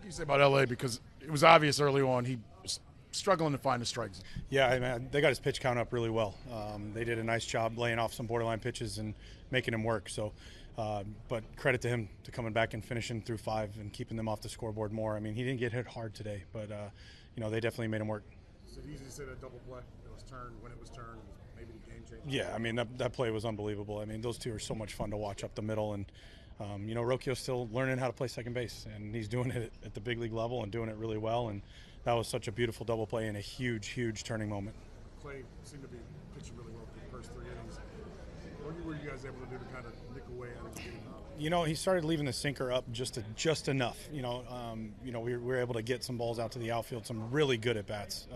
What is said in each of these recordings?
you say about LA? Because it was obvious early on he was struggling to find the strikes. Yeah, I mean, they got his pitch count up really well. They did a nice job laying off some borderline pitches and making him work. So, but credit to him to coming back and finishing through 5 and keeping them off the scoreboard more. I mean, he didn't get hit hard today, but they definitely made him work. Is it easy to say that double play? It was turned when it was turned. Maybe the game changed. Yeah, I mean that play was unbelievable. I mean, those two are so much fun to watch up the middle, and Rocchio's still learning how to play second base, and he's doing it at the big league level and doing it really well. And that was such a beautiful double play and a huge turning moment. Clay seemed to be pitching really well for the first 3 innings. What were you guys able to do to kind of nick away at him? He started leaving the sinker up just enough. We were able to get some balls out to the outfield, some really good at bats.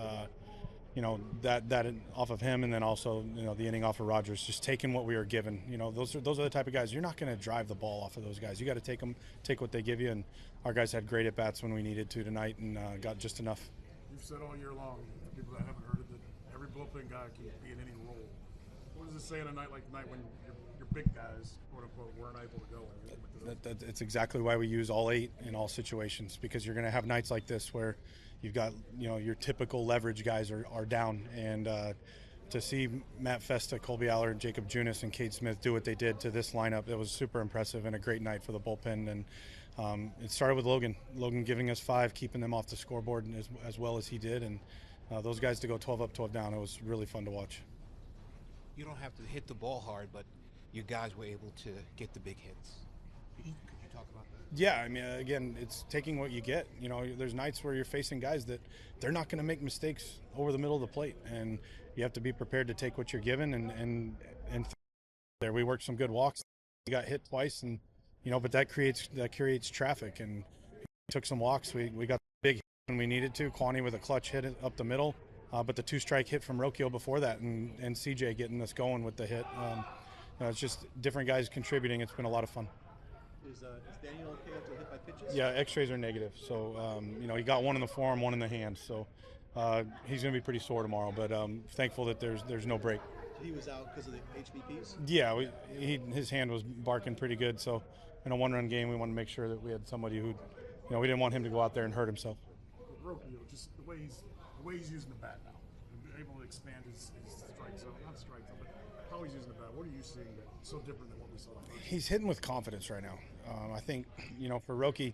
That off of him, and then also the inning off of Rogers, just taking what we were given. Those are the type of guys you're not going to drive the ball off of those guys. You got to take what they give you, and our guys had great at bats when we needed to tonight, and got just enough. You've said all year long, for people that haven't heard it, that every bullpen guy can be in any role. What does it say on a night like tonight when your big guys, quote unquote, weren't able to go? It's exactly why we use all 8 in all situations, because you're going to have nights like this where you've got your typical leverage guys are down, and to see Matt Festa, Kolby, Allard, Jacob Junis, and Cade Smith do what they did to this lineup, it was super impressive and a great night for the bullpen. And it started with Logan giving us 5, keeping them off the scoreboard as well as he did, and those guys to go 12 up, 12 down. It was really fun to watch. You don't have to hit the ball hard, but you guys were able to get the big hits. Could you talk about that? Yeah, I mean, again, it's taking what you get. There's nights where you're facing guys that they're not going to make mistakes over the middle of the plate, and you have to be prepared to take what you're given. And there, we worked some good walks. We got hit twice, and but that creates traffic. And we took some walks. We got the big hit when we needed to. Kwani with a clutch hit up the middle, but the 2-strike hit from Rocchio before that, and CJ getting us going with the hit. It's just different guys contributing. It's been a lot of fun. Is Daniel okay after hit by pitches? Yeah, X-rays are negative. So, he got one in the forearm, one in the hand. So he's going to be pretty sore tomorrow. But thankful that there's no break. He was out because of the HBPs? Yeah, his hand was barking pretty good. So in a 1-run game, we wanted to make sure that we had somebody who, we didn't want him to go out there and hurt himself. Rocchio, just the way he's using the bat now, able to expand his strike zone, not strike zone, but how he's using the bat. What are you seeing that's so different than what we saw? He's hitting with confidence right now. I think, for Rocchio,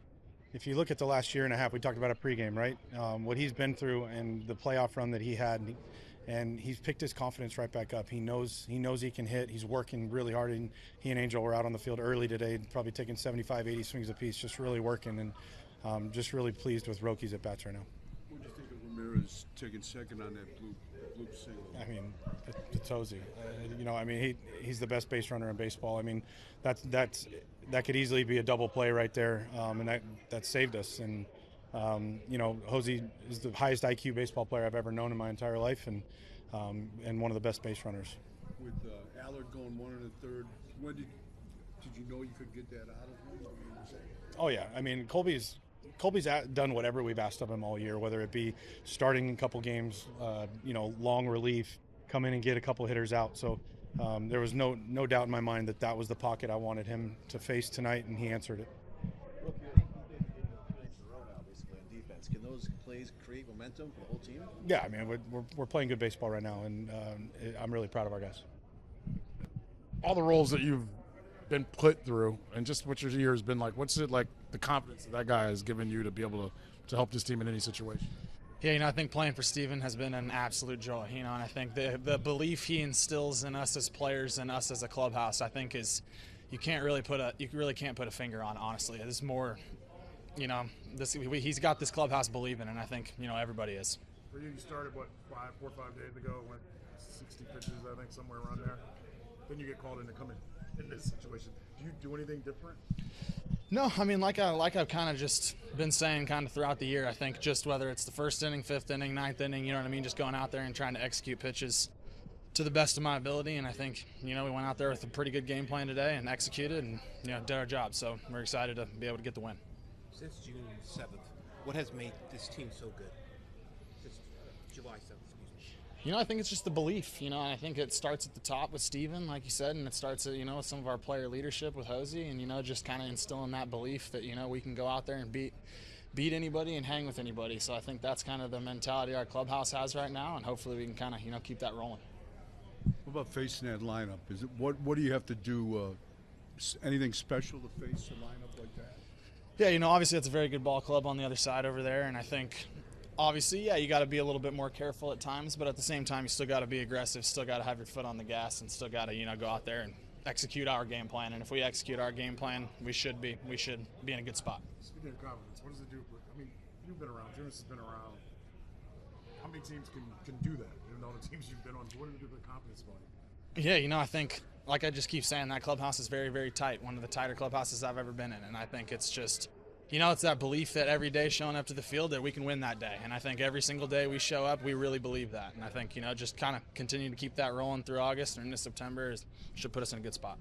if you look at the last year and a half, we talked about a pregame, right? What he's been through and the playoff run that he had, and he's picked his confidence right back up. He knows he can hit. He's working really hard, and he and Angel were out on the field early today, probably taking 75, 80 swings apiece, just really working, and just really pleased with Rocchio's at bats right now. What do you think of Ramirez taking second on that bloop single? I mean, it's Hosey. He's the best base runner in baseball. I mean, that could easily be a double play right there, and that saved us. And Hosey is the highest IQ baseball player I've ever known in my entire life, and one of the best base runners. With Allard going 1 1/3, when did you know you could get that out of him? Oh yeah, I mean Kolby's done whatever we've asked of him all year, whether it be starting a couple games, long relief, come in and get a couple hitters out. So there was no doubt in my mind that was the pocket I wanted him to face tonight, and he answered it. Can those plays create momentum for the whole team? Yeah, I mean we're playing good baseball right now, and I'm really proud of our guys. All the roles that you've been put through, and just what your year has been like, what's it like, the confidence that guy has given you to be able to help this team in any situation? Yeah, I think playing for Steven has been an absolute joy, and I think the belief he instills in us as players and us as a clubhouse, I think you really can't put a finger on, honestly. It's more, he's got this clubhouse believing, and I think, everybody is. For you started, 4 or 5 days ago, went 60 pitches, I think, somewhere around there. Then you get called in to come in this situation. Do you do anything different? No, I mean, like I've kind of just been saying kind of throughout the year, I think just whether it's the first inning, 5th inning, 9th inning, just going out there and trying to execute pitches to the best of my ability. And I think, we went out there with a pretty good game plan today and executed and, did our job. So we're excited to be able to get the win. Since June 7th, what has made this team so good? Since July 7th, I think it's just the belief, and I think it starts at the top with Steven, like you said, and it starts at, with some of our player leadership with Hosey and, just kind of instilling that belief that, we can go out there and beat beat anybody and hang with anybody. So I think that's kind of the mentality our clubhouse has right now, and hopefully we can kind of keep that rolling. What about facing that lineup? Is it what do you have to do? Anything special to face a lineup like that? Yeah, obviously it's a very good ball club on the other side over there, and I think obviously, yeah, you got to be a little bit more careful at times, but at the same time, you still got to be aggressive, still got to have your foot on the gas, and still got to, go out there and execute our game plan. And if we execute our game plan, we should be in a good spot. Speaking of confidence, what does it do? You've been around. Jonas has been around. How many teams can do that? Even though the teams you've been on, what does it do for the confidence for you? Yeah, I think, like I just keep saying, that clubhouse is very, very tight. One of the tighter clubhouses I've ever been in, and I think it's just. It's that belief that every day showing up to the field that we can win that day. And I think every single day we show up, we really believe that. And I think, just kind of continue to keep that rolling through August or into September should put us in a good spot.